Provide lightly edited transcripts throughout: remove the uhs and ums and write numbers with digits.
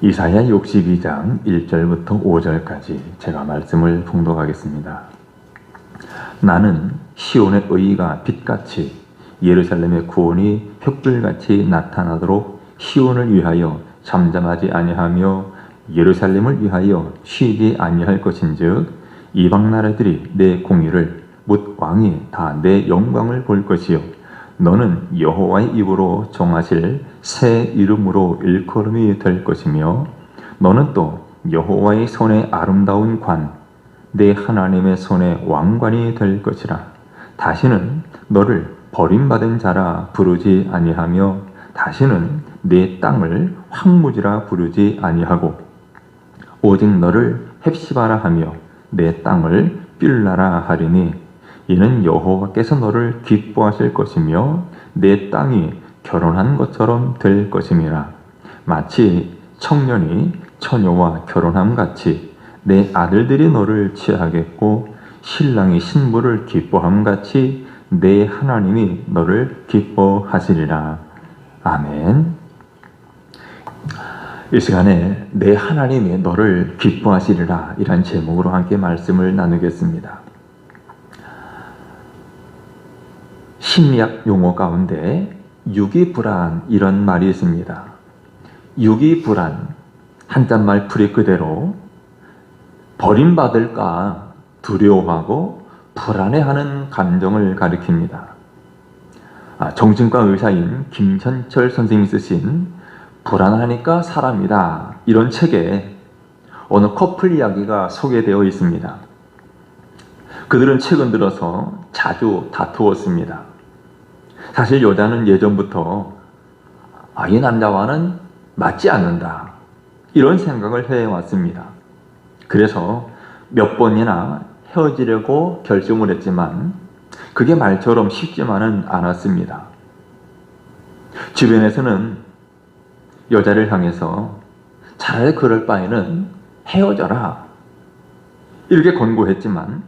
이사야 62장 1절부터 5절까지 제가 말씀을 봉독하겠습니다. 나는 시온의 의의가 빛같이 예루살렘의 구원이 횃불같이 나타나도록 시온을 위하여 잠잠하지 아니하며 예루살렘을 위하여 쉬지 아니할 것인즉 이방 나라들이 내 공의를 못 왕이 다 내 영광을 볼 것이요 너는 여호와의 입으로 정하실 새 이름으로 일컬음이 될 것이며 너는 또 여호와의 손에 아름다운 관 내 하나님의 손에 왕관이 될 것이라. 다시는 너를 버림받은 자라 부르지 아니하며 다시는 내 땅을 황무지라 부르지 아니하고 오직 너를 헵시바라 하며 내 땅을 빌라라 하리니 이는 여호와께서 너를 기뻐하실 것이며 내 땅이 결혼한 것처럼 될 것임이라. 마치 청년이 처녀와 결혼함 같이 내 아들들이 너를 취하겠고 신랑이 신부를 기뻐함 같이 내 하나님이 너를 기뻐하시리라. 아멘. 이 시간에 내 하나님이 너를 기뻐하시리라 이란 제목으로 함께 말씀을 나누겠습니다. 심리학 용어 가운데 유기불안 이런 말이 있습니다. 유기불안, 한자말 풀이 그대로 버림받을까 두려워하고 불안해하는 감정을 가리킵니다. 정신과 의사인 김현철 선생님이 쓰신 불안하니까 사람이다 이런 책에 어느 커플 이야기가 소개되어 있습니다. 그들은 최근 들어서 자주 다투었습니다. 사실 여자는 예전부터 이 남자와는 맞지 않는다 이런 생각을 해왔습니다. 그래서 몇 번이나 헤어지려고 결심을 했지만 그게 말처럼 쉽지만은 않았습니다. 주변에서는 여자를 향해서 차라리 그럴 바에는 헤어져라 이렇게 권고했지만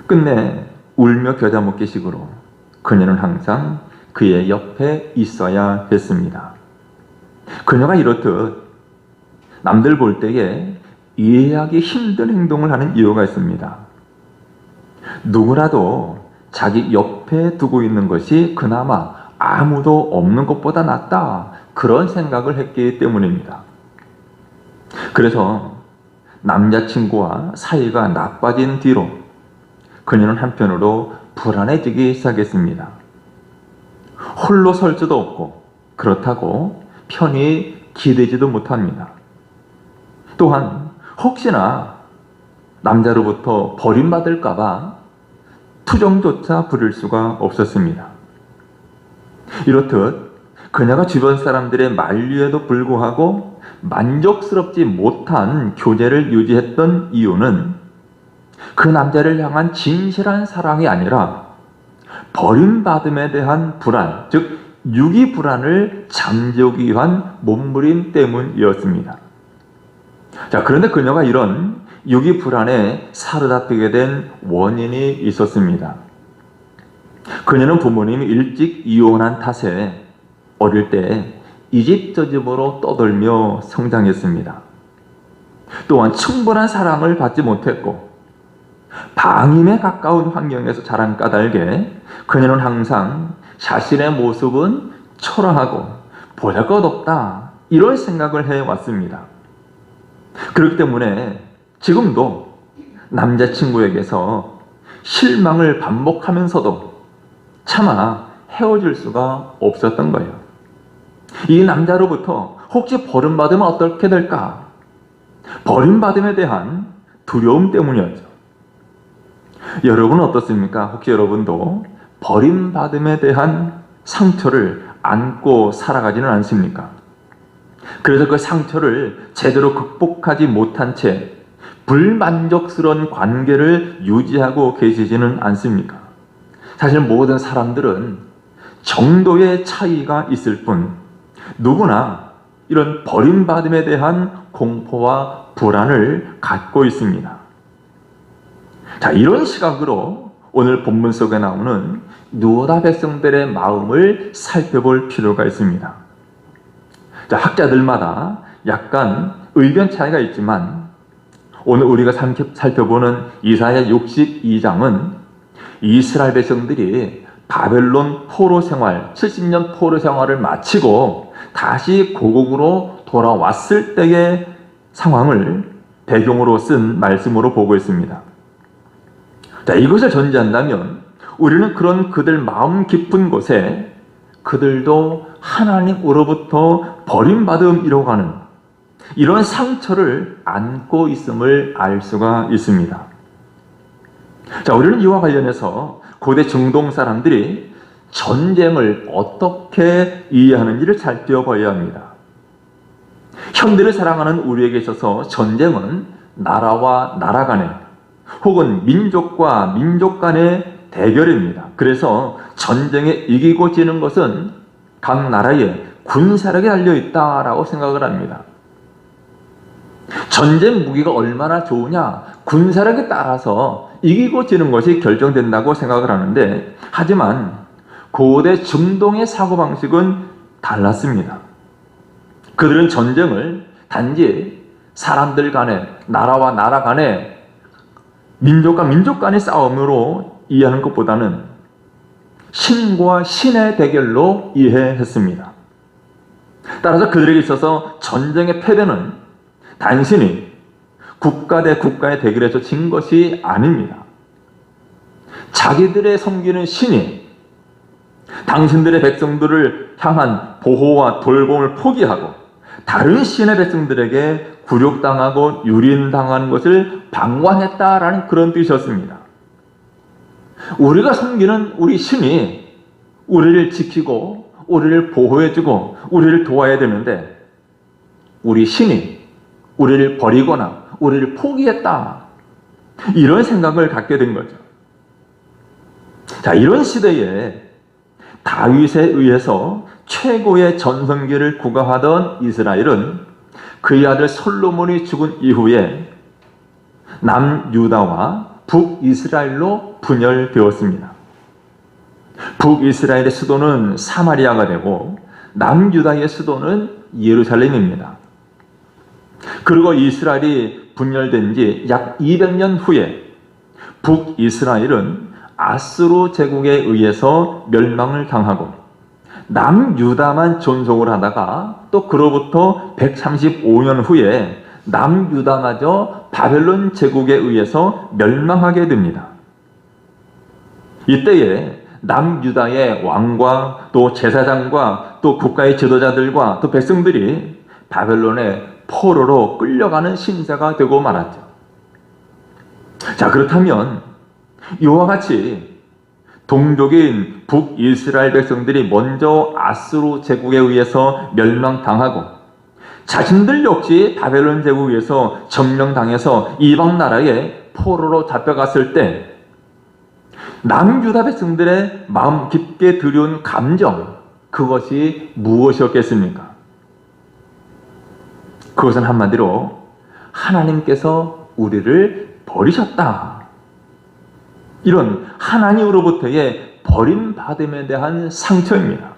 끝내 울며 겨자 먹기 식으로 그녀는 항상 그의 옆에 있어야 했습니다. 그녀가 이렇듯 남들 볼 때에 이해하기 힘든 행동을 하는 이유가 있습니다. 누구라도 자기 옆에 두고 있는 것이 그나마 아무도 없는 것보다 낫다 그런 생각을 했기 때문입니다. 그래서 남자친구와 사이가 나빠진 뒤로 그녀는 한편으로 불안해지기 시작했습니다. 홀로 설 수도 없고 그렇다고 편히 기대지도 못합니다. 또한 혹시나 남자로부터 버림받을까봐 투정조차 부릴 수가 없었습니다. 이렇듯 그녀가 주변 사람들의 만류에도 불구하고 만족스럽지 못한 교제를 유지했던 이유는 그 남자를 향한 진실한 사랑이 아니라 버림받음에 대한 불안, 즉 유기불안을 잠재우기 위한 몸부림 때문이었습니다. 그런데 그녀가 이런 유기불안에 사로잡히게 된 원인이 있었습니다. 그녀는 부모님이 일찍 이혼한 탓에 어릴 때 이 집 저 집으로 떠돌며 성장했습니다. 또한 충분한 사랑을 받지 못했고 방임에 가까운 환경에서 자란 까닭에 그녀는 항상 자신의 모습은 초라하고 보잘것없다 이런 생각을 해왔습니다. 그렇기 때문에 지금도 남자친구에게서 실망을 반복하면서도 차마 헤어질 수가 없었던 거예요. 이 남자로부터 혹시 버림받으면 어떻게 될까? 버림받음에 대한 두려움 때문이었죠. 여러분은 어떻습니까? 혹시 여러분도 버림받음에 대한 상처를 안고 살아가지는 않습니까? 그래서 그 상처를 제대로 극복하지 못한 채 불만족스러운 관계를 유지하고 계시지는 않습니까? 사실 모든 사람들은 정도의 차이가 있을 뿐 누구나 이런 버림받음에 대한 공포와 불안을 갖고 있습니다. 이런 시각으로 오늘 본문 속에 나오는 유다 백성들의 마음을 살펴볼 필요가 있습니다. 학자들마다 약간 의견 차이가 있지만 오늘 우리가 살펴보는 이사야 62장은 이스라엘 백성들이 바벨론 포로 생활, 70년 포로 생활을 마치고 다시 고국으로 돌아왔을 때의 상황을 배경으로 쓴 말씀으로 보고 있습니다. 자, 이것을 전제한다면 우리는 그런 그들 마음 깊은 곳에 그들도 하나님으로부터 버림받음이라고 하는 이런 상처를 안고 있음을 알 수가 있습니다. 자, 우리는 이와 관련해서 고대 중동 사람들이 전쟁을 어떻게 이해하는지를 살펴봐야 합니다. 현대를 살아가는 우리에게 있어서 전쟁은 나라와 나라 간의 혹은 민족과 민족 간의 대결입니다. 그래서 전쟁에 이기고 지는 것은 각 나라의 군사력에 달려있다라고 생각을 합니다. 전쟁 무기가 얼마나 좋으냐, 군사력에 따라서 이기고 지는 것이 결정된다고 생각을 하는데, 하지만 고대 중동의 사고방식은 달랐습니다. 그들은 전쟁을 단지 사람들 간의, 나라와 나라 간의, 민족과 민족 간의 싸움으로 이해하는 것보다는 신과 신의 대결로 이해했습니다. 따라서 그들에게 있어서 전쟁의 패배는 단순히 국가 대 국가의 대결에서 진 것이 아닙니다. 자기들의 섬기는 신이 당신들의 백성들을 향한 보호와 돌봄을 포기하고 다른 신의 백성들에게 굴욕당하고 유린당하는 것을 방관했다라는 그런 뜻이었습니다. 우리가 섬기는 우리 신이 우리를 지키고 우리를 보호해주고 우리를 도와야 되는데 우리 신이 우리를 버리거나 우리를 포기했다, 이런 생각을 갖게 된 거죠. 자, 이런 시대에 다윗에 의해서 최고의 전성기를 구가하던 이스라엘은 그의 아들 솔로몬이 죽은 이후에 남유다와 북이스라엘로 분열되었습니다. 북이스라엘의 수도는 사마리아가 되고 남유다의 수도는 예루살렘입니다. 그리고 이스라엘이 분열된 지 약 200년 후에 북이스라엘은 아수르 제국에 의해서 멸망을 당하고 남유다만 존속을 하다가 또 그로부터 135년 후에 남유다마저 바벨론 제국에 의해서 멸망하게 됩니다. 이때에 남유다의 왕과 또 제사장과 또 국가의 지도자들과 또 백성들이 바벨론의 포로로 끌려가는 신세가 되고 말았죠. 자, 그렇다면 이와 같이 동족인 북이스라엘 백성들이 먼저 아수르 제국에 의해서 멸망당하고 자신들 역시 바벨론 제국에 의해서 점령당해서 이방 나라에 포로로 잡혀갔을 때 남유다 백성들의 마음 깊게 들여온 감정, 그것이 무엇이었겠습니까? 그것은 한마디로 하나님께서 우리를 버리셨다, 이런 하나님으로부터의 버림받음에 대한 상처입니다.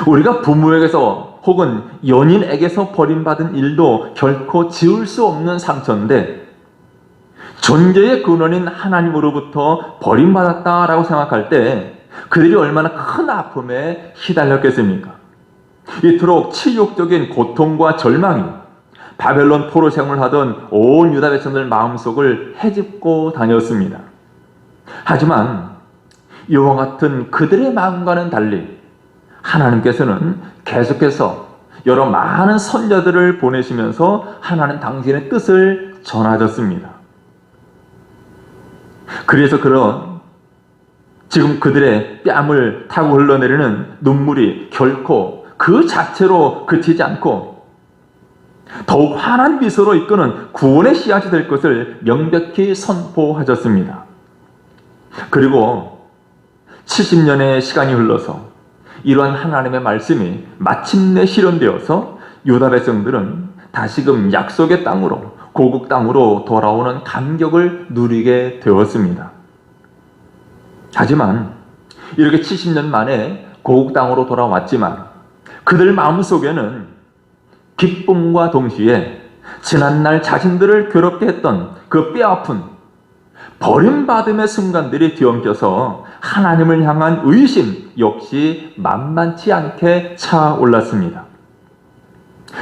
우리가 부모에게서 혹은 연인에게서 버림받은 일도 결코 지울 수 없는 상처인데, 존재의 근원인 하나님으로부터 버림받았다라고 생각할 때 그들이 얼마나 큰 아픔에 시달렸겠습니까? 이토록 치욕적인 고통과 절망이 바벨론 포로 생활을 하던 온 유다 백성들 마음속을 헤집고 다녔습니다. 하지만 이와 같은 그들의 마음과는 달리 하나님께서는 계속해서 여러 많은 선자들을 보내시면서 하나님 당신의 뜻을 전하셨습니다. 그래서 그런 지금 그들의 뺨을 타고 흘러내리는 눈물이 결코 그 자체로 그치지 않고 더욱 환한 미소로 이끄는 구원의 씨앗이 될 것을 명백히 선포하셨습니다. 그리고 70년의 시간이 흘러서 이러한 하나님의 말씀이 마침내 실현되어서 유다 백성들은 다시금 약속의 땅으로, 고국 땅으로 돌아오는 감격을 누리게 되었습니다. 하지만 이렇게 70년 만에 고국 땅으로 돌아왔지만 그들 마음속에는 기쁨과 동시에 지난날 자신들을 괴롭게 했던 그 뼈아픈 버림받음의 순간들이 뒤엉켜서 하나님을 향한 의심 역시 만만치 않게 차올랐습니다.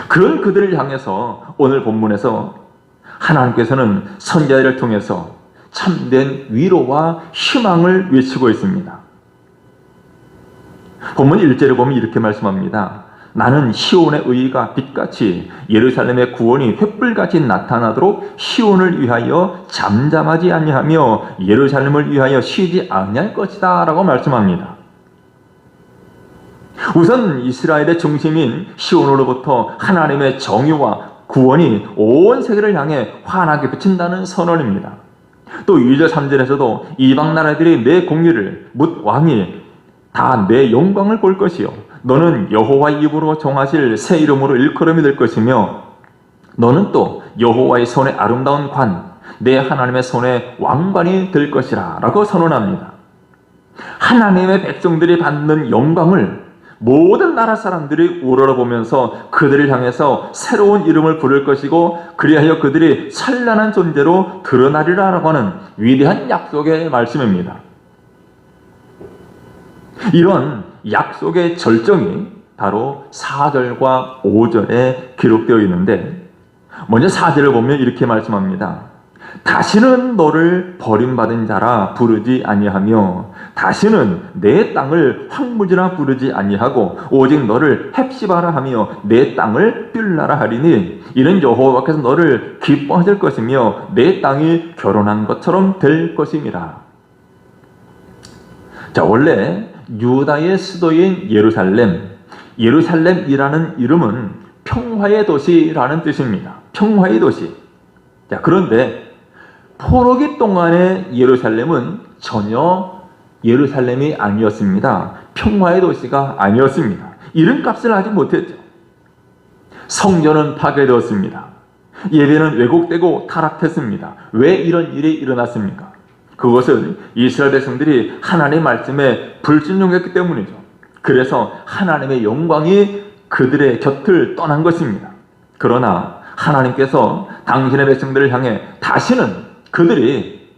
그런 그들을 향해서 오늘 본문에서 하나님께서는 선지자를 통해서 참된 위로와 희망을 외치고 있습니다. 본문 1절에 보면 이렇게 말씀합니다. 나는 시온의 의가 빛같이 예루살렘의 구원이 횃불같이 나타나도록 시온을 위하여 잠잠하지 아니하며 예루살렘을 위하여 쉬지 아니할 것이다 라고 말씀합니다. 우선 이스라엘의 중심인 시온으로부터 하나님의 정의와 구원이 온 세계를 향해 환하게 비친다는 선언입니다. 또 2절 3절에서도 이방 나라들이 내 공의를 묻 왕이 다 내 영광을 볼 것이요 너는 여호와의 입으로 정하실 새 이름으로 일컬음이 될 것이며 너는 또 여호와의 손에 아름다운 관 내 하나님의 손에 왕관이 될 것이라 라고 선언합니다. 하나님의 백성들이 받는 영광을 모든 나라 사람들이 우러러보면서 그들을 향해서 새로운 이름을 부를 것이고 그리하여 그들이 찬란한 존재로 드러나리라 라고 하는 위대한 약속의 말씀입니다. 이런 약속의 절정이 바로 4절과 5절에 기록되어 있는데 먼저 4절을 보면 이렇게 말씀합니다. 다시는 너를 버림받은 자라 부르지 아니하며 다시는 내 땅을 황무지라 부르지 아니하고 오직 너를 헵시바라 하며 내 땅을 뷸라라 하리니 이는 여호와께서 너를 기뻐하실 것이며 내 땅이 결혼한 것처럼 될 것임이라. 자, 원래 유다의 수도인 예루살렘이라는 이름은 평화의 도시라는 뜻입니다. 평화의 도시. 자, 그런데 포로기 동안의 예루살렘은 전혀 예루살렘이 아니었습니다. 평화의 도시가 아니었습니다. 이름값을 하지 못했죠. 성전은 파괴되었습니다. 예배는 왜곡되고 타락했습니다. 왜 이런 일이 일어났습니까? 그것은 이스라엘 백성들이 하나님의 말씀에 불순종했기 때문이죠. 그래서 하나님의 영광이 그들의 곁을 떠난 것입니다. 그러나 하나님께서 당신의 백성들을 향해 다시는 그들이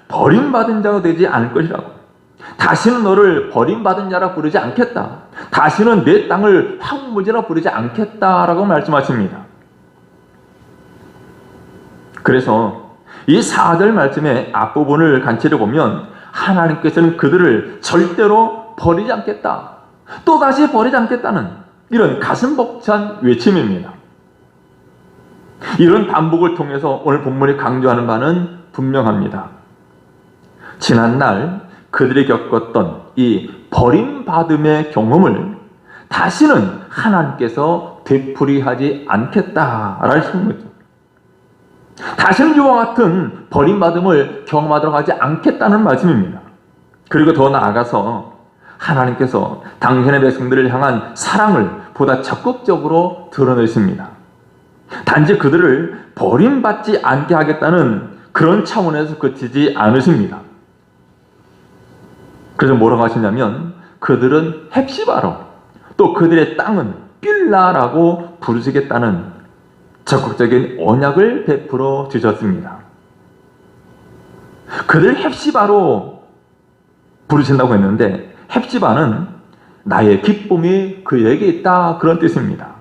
버림받은 자가 되지 않을 것이라고, 다시는 너를 버림받은 자라 부르지 않겠다, 다시는 내 땅을 황무지라 부르지 않겠다라고 말씀하십니다. 그래서 이 4절 말씀의 앞부분을 간추려 보면 하나님께서는 그들을 절대로 버리지 않겠다, 또다시 버리지 않겠다는 이런 가슴 벅찬 외침입니다. 이런 반복을 통해서 오늘 본문이 강조하는 바는 분명합니다. 지난날 그들이 겪었던 이 버림받음의 경험을 다시는 하나님께서 되풀이하지 않겠다라는 거죠. 다시는 이와 같은 버림받음을 경험하도록 하지 않겠다는 말씀입니다. 그리고 더 나아가서 하나님께서 당신의 백성들을 향한 사랑을 보다 적극적으로 드러내십니다. 단지 그들을 버림받지 않게 하겠다는 그런 차원에서 그치지 않으십니다. 그래서 뭐라고 하시냐면 그들은 헵시바로, 또 그들의 땅은 뷸라라고 부르시겠다는 적극적인 언약을 베풀어 주셨습니다. 그들 헵시바로 부르신다고 했는데 헵시바는 나의 기쁨이 그에게 있다, 그런 뜻입니다.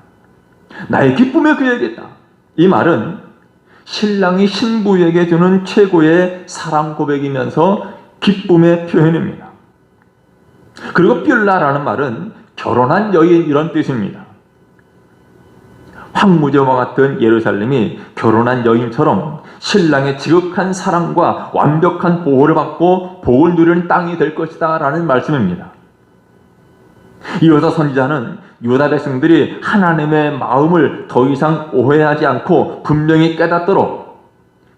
나의 기쁨이 그에게 있다. 이 말은 신랑이 신부에게 주는 최고의 사랑 고백이면서 기쁨의 표현입니다. 그리고 뷸라라는 말은 결혼한 여인, 이런 뜻입니다. 황무지와 같은 예루살렘이 결혼한 여인처럼 신랑의 지극한 사랑과 완벽한 보호를 받고 복을 누리는 땅이 될 것이다 라는 말씀입니다. 이어서 선지자는 유다 백성들이 하나님의 마음을 더 이상 오해하지 않고 분명히 깨닫도록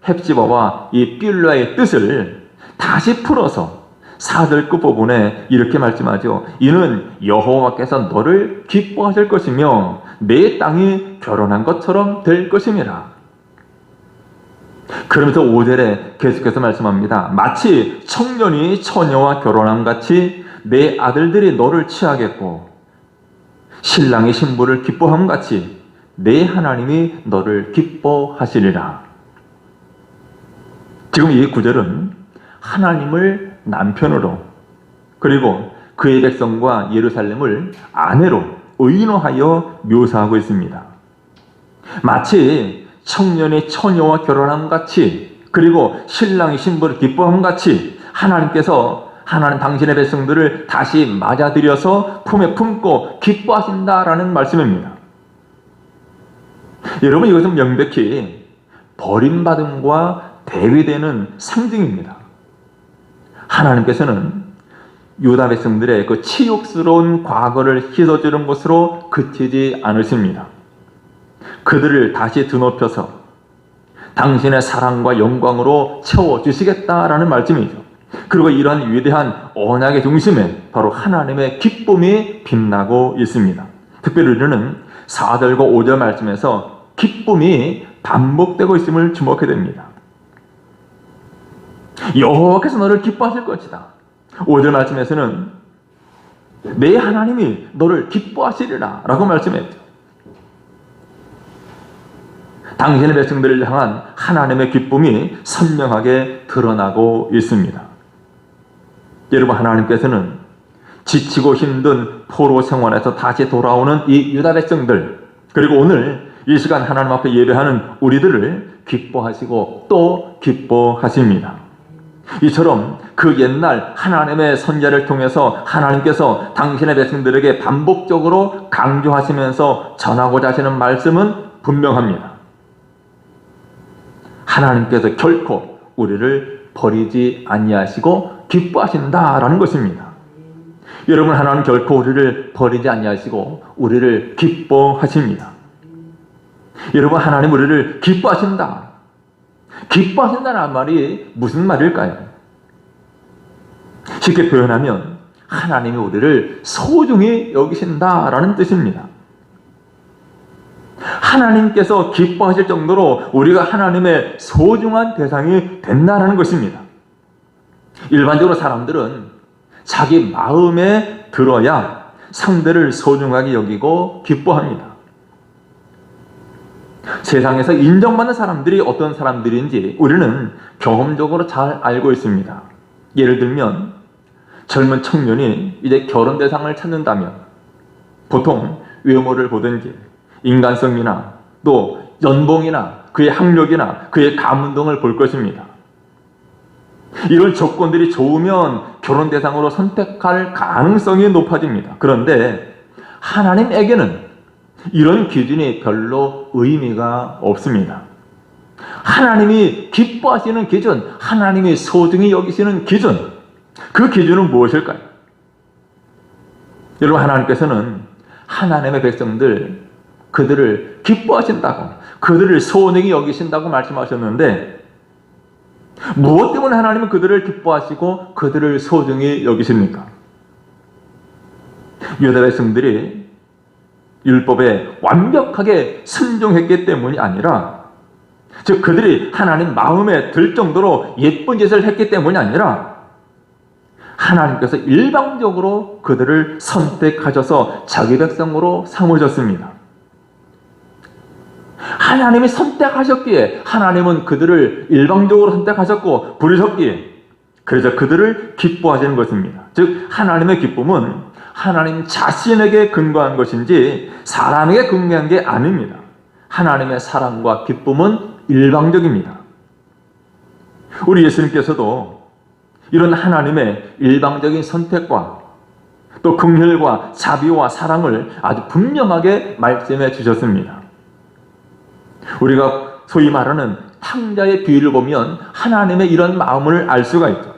헵시바와 이 뷸라의 뜻을 다시 풀어서 4절 끝부분에 이렇게 말씀하죠. 이는 여호와께서 너를 기뻐하실 것이며 내 땅이 결혼한 것처럼 될 것임이라. 그러면서 5절에 계속해서 말씀합니다. 마치 청년이 처녀와 결혼함 같이 내 아들들이 너를 취하겠고 신랑이 신부를 기뻐함 같이 내 하나님이 너를 기뻐하시리라. 지금 이 구절은 하나님을 남편으로 그리고 그의 백성과 예루살렘을 아내로 의인화하여 묘사하고 있습니다. 마치 청년이 처녀와 결혼함 같이 그리고 신랑이 신부를 기뻐함 같이 하나님 당신의 백성들을 다시 맞아들여서 품에 품고 기뻐하신다라는 말씀입니다. 여러분, 이것은 명백히 버림받음과 대비되는 상징입니다. 하나님께서는 유다 백성들의 그 치욕스러운 과거를 씻어주는 것으로 그치지 않으십니다. 그들을 다시 드높여서 당신의 사랑과 영광으로 채워주시겠다라는 말씀이죠. 그리고 이러한 위대한 언약의 중심에 바로 하나님의 기쁨이 빛나고 있습니다. 특별히 우리는 4절과 5절 말씀에서 기쁨이 반복되고 있음을 주목하게 됩니다. 여호와께서 너를 기뻐하실 것이다. 5절 말씀에서는 내 하나님이 너를 기뻐하시리라 라고 말씀했죠. 당신의 백성들을 향한 하나님의 기쁨이 선명하게 드러나고 있습니다. 여러분, 하나님께서는 지치고 힘든 포로 생활에서 다시 돌아오는 이 유다 백성들, 그리고 오늘 이 시간 하나님 앞에 예배하는 우리들을 기뻐하시고 또 기뻐하십니다. 이처럼 그 옛날 하나님의 선지자를 통해서 하나님께서 당신의 백성들에게 반복적으로 강조하시면서 전하고자 하시는 말씀은 분명합니다. 하나님께서 결코 우리를 버리지 아니하시고 기뻐하신다라는 것입니다. 여러분, 하나님 결코 우리를 버리지 아니하시고 우리를 기뻐하십니다. 여러분, 하나님 우리를 기뻐하신다. 기뻐하신다는 말이 무슨 말일까요? 쉽게 표현하면 하나님이 우리를 소중히 여기신다라는 뜻입니다. 하나님께서 기뻐하실 정도로 우리가 하나님의 소중한 대상이 된다는 것입니다. 일반적으로 사람들은 자기 마음에 들어야 상대를 소중하게 여기고 기뻐합니다. 세상에서 인정받는 사람들이 어떤 사람들인지 우리는 경험적으로 잘 알고 있습니다. 예를 들면 젊은 청년이 이제 결혼 대상을 찾는다면 보통 외모를 보든지 인간성이나 또 연봉이나 그의 학력이나 그의 가문 등을 볼 것입니다. 이런 조건들이 좋으면 결혼 대상으로 선택할 가능성이 높아집니다. 그런데 하나님에게는 이런 기준이 별로 의미가 없습니다. 하나님이 기뻐하시는 기준, 하나님이 소중히 여기시는 기준, 그 기준은 무엇일까요? 여러분, 하나님께서는 하나님의 백성들, 그들을 기뻐하신다고, 그들을 소중히 여기신다고 말씀하셨는데 무엇 때문에 하나님은 그들을 기뻐하시고 그들을 소중히 여기십니까? 유다 백성들이 율법에 완벽하게 순종했기 때문이 아니라, 즉 그들이 하나님 마음에 들 정도로 예쁜 짓을 했기 때문이 아니라 하나님께서 일방적으로 그들을 선택하셔서 자기 백성으로 삼으셨습니다. 하나님이 선택하셨기에 하나님은 그들을 일방적으로 선택하셨고 부르셨기에 그래서 그들을 기뻐하시는 것입니다. 즉 하나님의 기쁨은 하나님 자신에게 근거한 것인지 사람에게 근거한 게 아닙니다. 하나님의 사랑과 기쁨은 일방적입니다. 우리 예수님께서도 이런 하나님의 일방적인 선택과 또 긍휼과 자비와 사랑을 아주 분명하게 말씀해 주셨습니다. 우리가 소위 말하는 탕자의 비유를 보면 하나님의 이런 마음을 알 수가 있죠.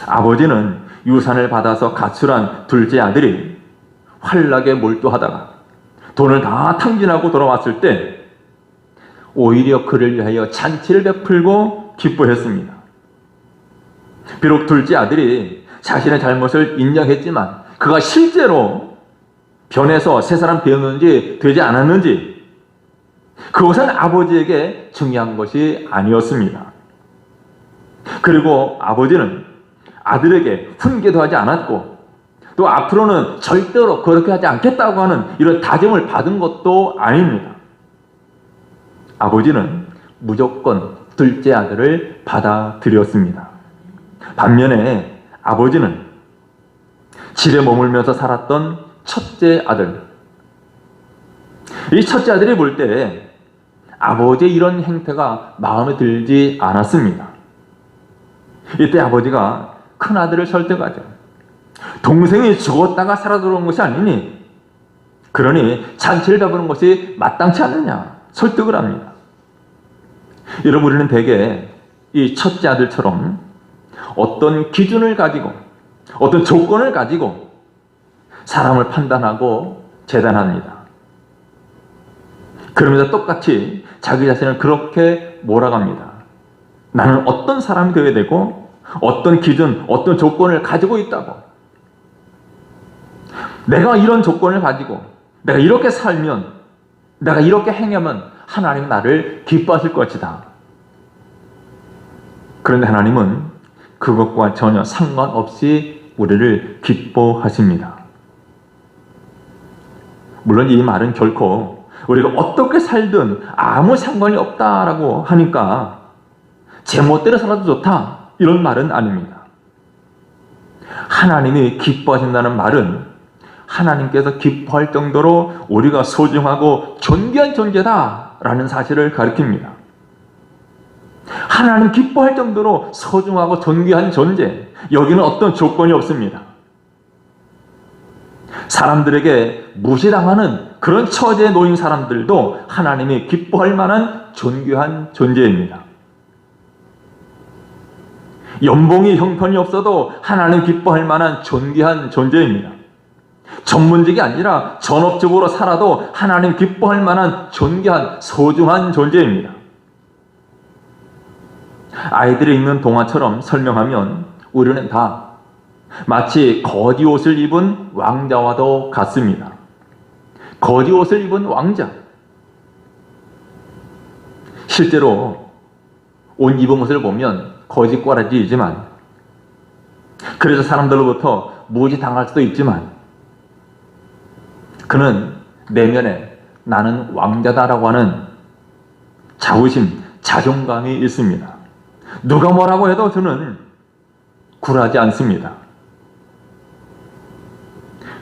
아버지는 유산을 받아서 가출한 둘째 아들이 환락에 몰두하다가 돈을 다 탕진하고 돌아왔을 때 오히려 그를 위하여 잔치를 베풀고 기뻐했습니다. 비록 둘째 아들이 자신의 잘못을 인정했지만 그가 실제로 변해서 새 사람 되었는지 되지 않았는지 그것은 아버지에게 중요한 것이 아니었습니다. 그리고 아버지는 아들에게 훈계도 하지 않았고 또 앞으로는 절대로 그렇게 하지 않겠다고 하는 이런 다짐을 받은 것도 아닙니다. 아버지는 무조건 둘째 아들을 받아들였습니다. 반면에 아버지는 집에 머물면서 살았던 첫째 아들, 이 첫째 아들이 볼 때 아버지의 이런 행태가 마음에 들지 않았습니다. 이때 아버지가 큰 아들을 설득하죠. 동생이 죽었다가 살아 돌아온 것이 아니니, 그러니 잔치를 잡는 것이 마땅치 않느냐 설득을 합니다. 여러분, 우리는 대개 이 첫째 아들처럼 어떤 기준을 가지고 어떤 조건을 가지고 사람을 판단하고 재단합니다. 그러면서 똑같이 자기 자신을 그렇게 몰아갑니다. 나는 어떤 사람이 되어야 되고 어떤 기준, 어떤 조건을 가지고 있다고. 내가 이런 조건을 가지고 내가 이렇게 살면, 내가 이렇게 행하면 하나님은 나를 기뻐하실 것이다. 그런데 하나님은 그것과 전혀 상관없이 우리를 기뻐하십니다. 물론 이 말은 결코 우리가 어떻게 살든 아무 상관이 없다라고 하니까 제멋대로 살아도 좋다, 이런 말은 아닙니다. 하나님이 기뻐하신다는 말은 하나님께서 기뻐할 정도로 우리가 소중하고 존귀한 존재다라는 사실을 가리킵니다. 하나님 기뻐할 정도로 소중하고 존귀한 존재, 여기는 어떤 조건이 없습니다. 사람들에게 무시당하는 그런 처지에 놓인 사람들도 하나님이 기뻐할 만한 존귀한 존재입니다. 연봉이 형편이 없어도 하나님 기뻐할 만한 존귀한 존재입니다. 전문직이 아니라 전업적으로 살아도 하나님 기뻐할 만한 존귀한 소중한 존재입니다. 아이들이 읽는 동화처럼 설명하면 우리는 다 마치 거지 옷을 입은 왕자와도 같습니다. 거지 옷을 입은 왕자. 실제로 옷 입은 것을 보면 거지 꼬라지이지만, 그래서 사람들로부터 무시당할 수도 있지만, 그는 내면에 나는 왕자다라고 하는 자부심, 자존감이 있습니다. 누가 뭐라고 해도 저는 굴하지 않습니다.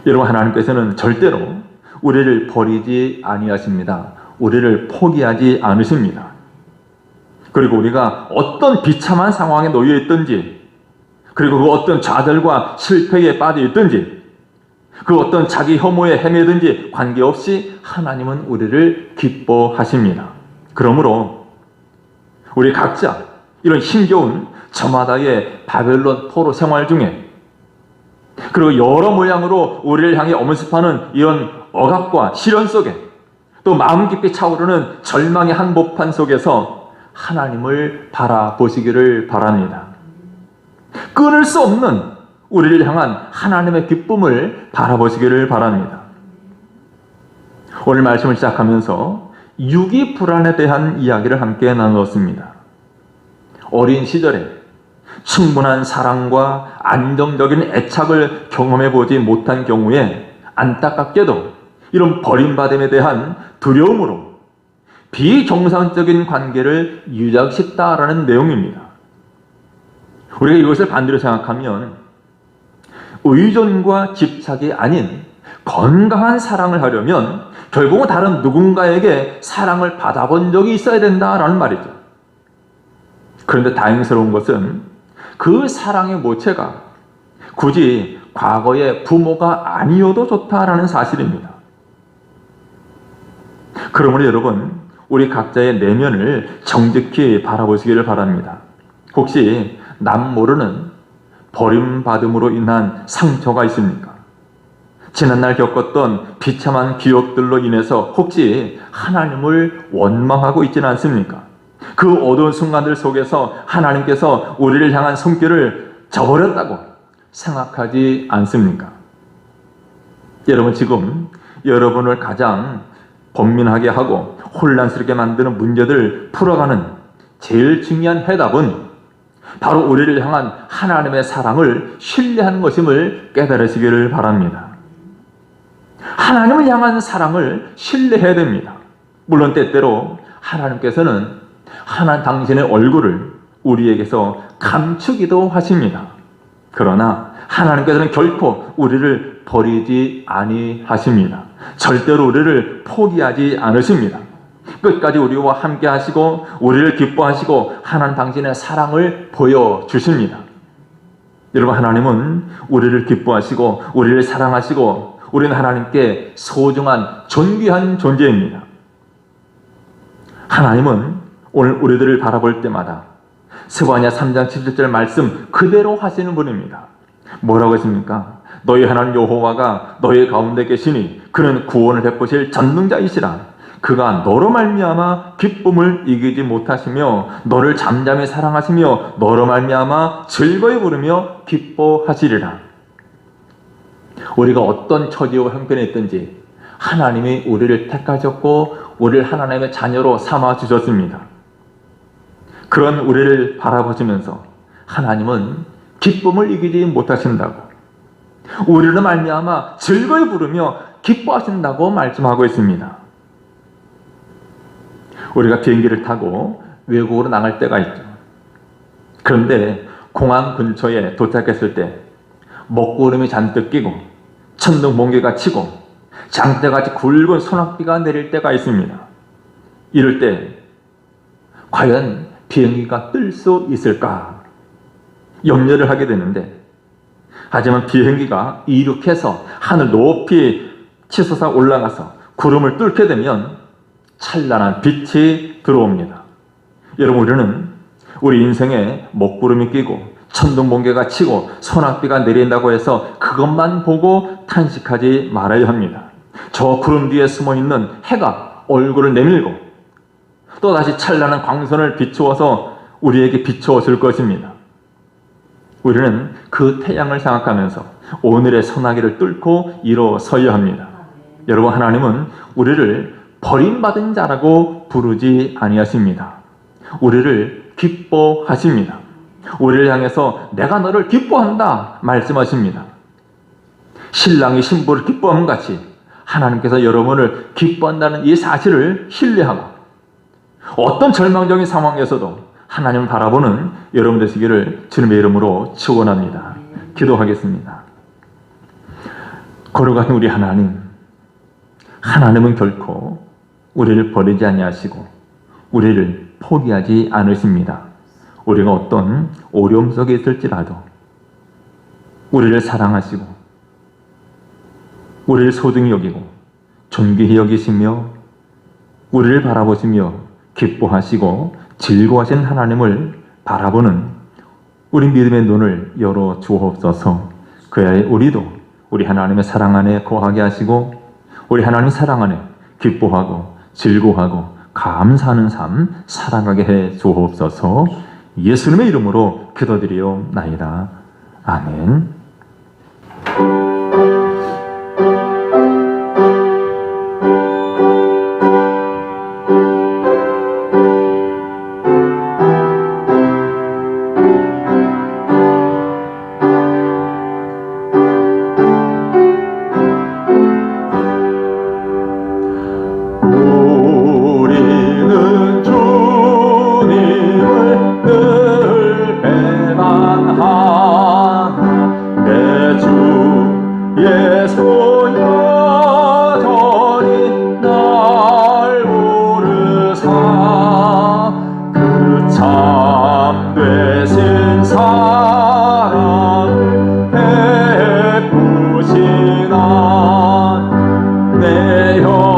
여러분, 하나님께서는 절대로 우리를 버리지 아니하십니다. 우리를 포기하지 않으십니다. 그리고 우리가 어떤 비참한 상황에 놓여 있든지, 그리고 그 어떤 좌절과 실패에 빠져 있든지, 그 어떤 자기 혐오에 헤매든지 관계없이 하나님은 우리를 기뻐하십니다. 그러므로 우리 각자 이런 힘겨운 저마다의 바벨론 포로 생활 중에, 그리고 여러 모양으로 우리를 향해 엄습하는 이런 억압과 시련 속에, 또 마음 깊이 차오르는 절망의 한복판 속에서 하나님을 바라보시기를 바랍니다. 끊을 수 없는 우리를 향한 하나님의 기쁨을 바라보시기를 바랍니다. 오늘 말씀을 시작하면서 유기 불안에 대한 이야기를 함께 나누었습니다. 어린 시절에 충분한 사랑과 안정적인 애착을 경험해 보지 못한 경우에 안타깝게도 이런 버림받음에 대한 두려움으로 비정상적인 관계를 유지하겠다라는 내용입니다. 우리가 이것을 반대로 생각하면 의존과 집착이 아닌 건강한 사랑을 하려면 결국은 다른 누군가에게 사랑을 받아본 적이 있어야 된다라는 말이죠. 그런데 다행스러운 것은 그 사랑의 모체가 굳이 과거의 부모가 아니어도 좋다라는 사실입니다. 그러므로 여러분, 우리 각자의 내면을 정직히 바라보시기를 바랍니다. 혹시 남 모르는 버림받음으로 인한 상처가 있습니까? 지난날 겪었던 비참한 기억들로 인해서 혹시 하나님을 원망하고 있지는 않습니까? 그 어두운 순간들 속에서 하나님께서 우리를 향한 손길을 저버렸다고 생각하지 않습니까? 여러분, 지금 여러분을 가장 번민하게 하고 혼란스럽게 만드는 문제들 풀어가는 제일 중요한 해답은 바로 우리를 향한 하나님의 사랑을 신뢰하는 것임을 깨달으시기를 바랍니다. 하나님을 향한 사랑을 신뢰해야 됩니다. 물론 때때로 하나님께서는 당신의 얼굴을 우리에게서 감추기도 하십니다. 그러나 하나님께서는 결코 우리를 버리지 아니하십니다. 절대로 우리를 포기하지 않으십니다. 끝까지 우리와 함께 하시고 우리를 기뻐하시고 하나님 당신의 사랑을 보여주십니다. 여러분, 하나님은 우리를 기뻐하시고 우리를 사랑하시고 우리는 하나님께 소중한 존귀한 존재입니다. 하나님은 오늘 우리들을 바라볼 때마다 스바냐 3장 17절 말씀 그대로 하시는 분입니다. 뭐라고 했습니까? 너희 하나님 여호와가 너희 가운데 계시니 그는 구원을 베푸실 전능자이시라. 그가 너로 말미암아 기쁨을 이기지 못하시며 너를 잠잠히 사랑하시며 너로 말미암아 즐거이 부르며 기뻐하시리라. 우리가 어떤 처지와 형편에 있든지 하나님이 우리를 택하셨고 우리를 하나님의 자녀로 삼아 주셨습니다. 그런 우리를 바라보시면서 하나님은 기쁨을 이기지 못하신다고, 우리로 말미암아 즐거이 부르며 기뻐하신다고 말씀하고 있습니다. 우리가 비행기를 타고 외국으로 나갈 때가 있죠. 그런데 공항 근처에 도착했을 때 먹구름이 잔뜩 끼고 천둥 번개가 치고 장대같이 굵은 소낙비가 내릴 때가 있습니다. 이럴 때 과연 비행기가 뜰 수 있을까 염려를 하게 되는데, 하지만 비행기가 이륙해서 하늘 높이 치솟아 올라가서 구름을 뚫게 되면 찬란한 빛이 들어옵니다. 여러분, 우리는 우리 인생에 먹구름이 끼고 천둥 번개가 치고 소낙비가 내린다고 해서 그것만 보고 탄식하지 말아야 합니다. 저 구름 뒤에 숨어있는 해가 얼굴을 내밀고 또다시 찬란한 광선을 비추어서 우리에게 비추어 줄 것입니다. 우리는 그 태양을 생각하면서 오늘의 소나기를 뚫고 일어서야 합니다. 여러분, 하나님은 우리를 버림받은 자라고 부르지 아니하십니다. 우리를 기뻐하십니다. 우리를 향해서 내가 너를 기뻐한다 말씀하십니다. 신랑이 신부를 기뻐함 같이 하나님께서 여러분을 기뻐한다는 이 사실을 신뢰하고 어떤 절망적인 상황에서도 하나님을 바라보는 여러분 되시기를 주님의 이름으로 축원합니다. 기도하겠습니다. 거룩하신 우리 하나님은 결코 우리를 버리지 아니하시고 우리를 포기하지 않으십니다. 우리가 어떤 어려움 속에 있을지라도 우리를 사랑하시고 우리를 소중히 여기고 존귀히 여기시며 우리를 바라보시며 기뻐하시고 즐거워하신 하나님을 바라보는 우리 믿음의 눈을 열어 주옵소서. 그야에 우리도 우리 하나님의 사랑 안에 거하게 하시고 우리 하나님 사랑 안에 기뻐하고 즐거워하고 감사하는 삶 살아가게 해 주옵소서. 예수님의 이름으로 기도드리옵나이다. 아멘. 내 형